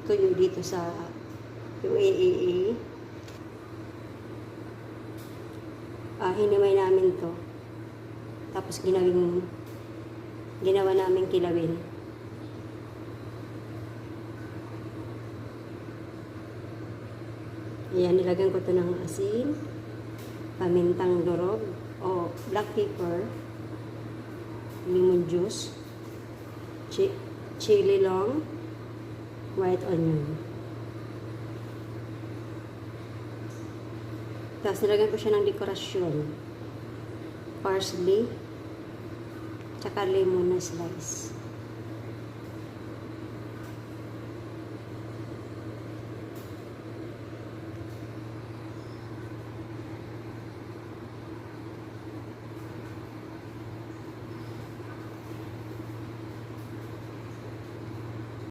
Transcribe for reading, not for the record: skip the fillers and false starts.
tuyo dito sa UAAA. Hinimay namin to. Tapos ginawa namin kilawin. Ayan, nilagyan ko to ng asin, pamintang durog, o black pepper, lemon juice, chili long, white onion. Tapos nilagyan ko siya ng dekorasyon. Parsley, tsaka lemon na slice.